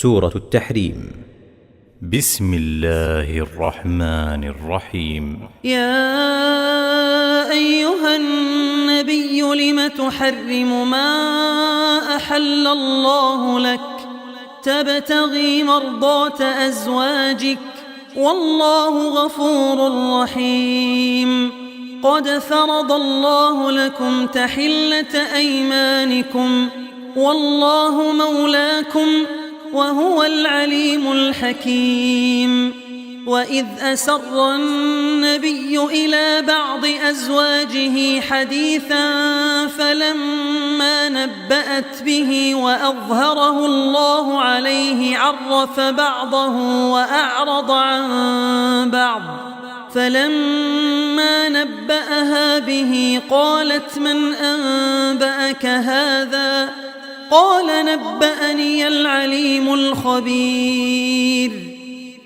سورة التحريم. بسم الله الرحمن الرحيم. يا أيها النبي لم تحرم ما أحل الله لك تبتغي مرضات أزواجك والله غفور رحيم. قد فرض الله لكم تحلة أيمانكم والله مولاكم وهو العليم الحكيم. وإذ أسر النبي إلى بعض أزواجه حديثا فلما نبأت به وأظهره الله عليه عرف بعضه وأعرض عن بعض، فلما نبأها به قالت من أنبأك هذا؟ قال نبأني العليم الخبير.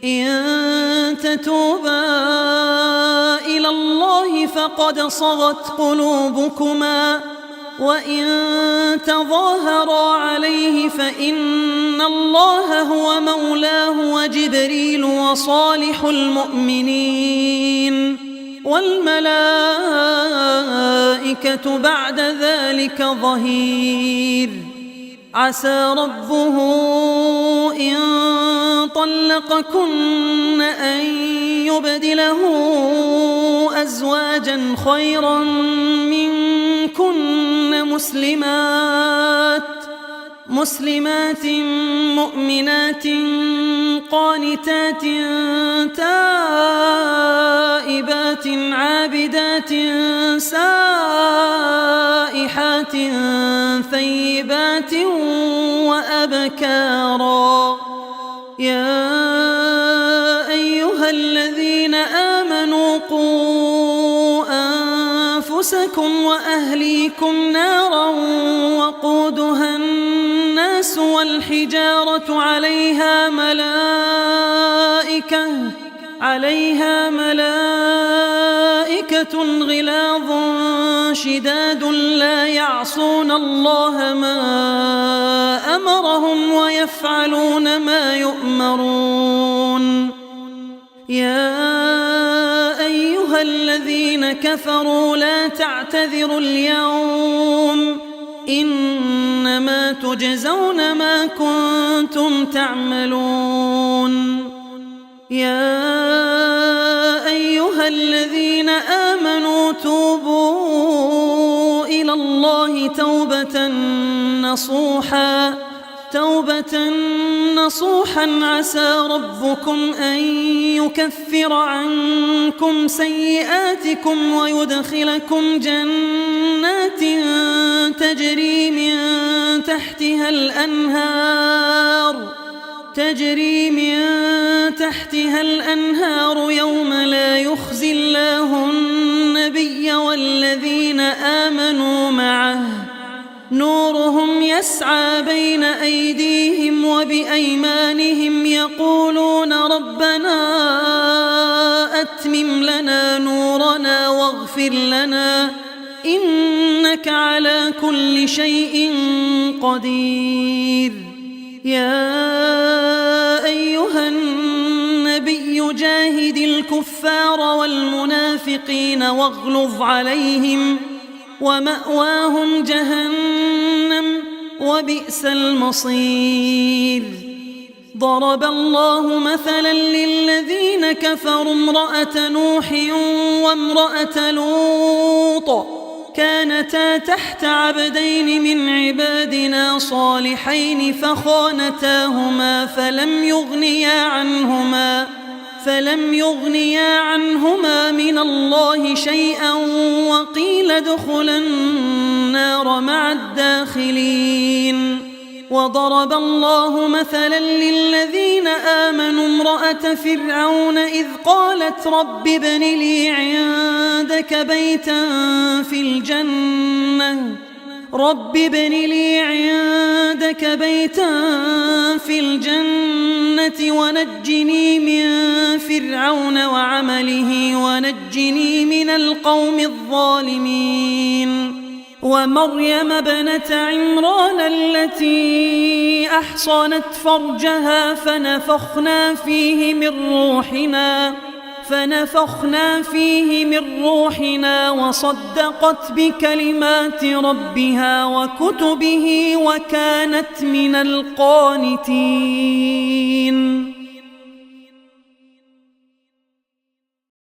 إن تتوبا إلى الله فقد صغت قلوبكما وإن تظاهرا عليه فإن الله هو مولاه وجبريل وصالح المؤمنين والملائكة بعد ذلك ظهير. عسى ربه إن طلقكن أن يبدله أزواجا خيرا منكن مسلمات مؤمنات قانتات تائبات عابدات سائحات ثيبات وأبكارا. يا أيها الذين آمنوا قوا أنفسكم وأهليكم نارا وقودها الناس والحجارة عليها ملائكة غلاظ شداد لا يعصون الله ما أمرهم ويفعلون ما يؤمرون. يا أيها الذين كفروا لا تعتذروا اليوم إنما تجزون ما كنتم تعملون. يا أيها الذين آمنوا توبوا إلى الله توبة نصوحا عسى ربكم أن يكفر عنكم سيئاتكم ويدخلكم جنات تجري من تحتها الأنهار يوم لا يخزي الله النبي والذين آمنوا معه نورهم يسعى بين أيديهم وبأيمانهم يقولون ربنا أتمم لنا نورنا واغفر لنا إنك على كل شيء قدير. يا أيها النبي جاهد الكفار والمنافقين واغلظ عليهم ومأواهم جهنم وبئس المصير. ضرب الله مثلا للذين كفروا امرأة نوح وامرأة لوط كانتا تحت عبدين من عبادنا صالحين فخانتاهما فلم يغنيا عنهما من الله شيئا وقيل ادخلا النار مع الداخلين. وضرب الله مثلا للذين آمنوا امرأة فرعون إذ قالت رب ابن لي عندك بيتا في الجنة ونجني من فرعون وعمله ونجني من القوم الظالمين. ومريم ابنة عمران التي أحصنت فرجها فنفخنا فيه من روحنا وصدقت بكلمات ربها وكتبه وكانت من القانتين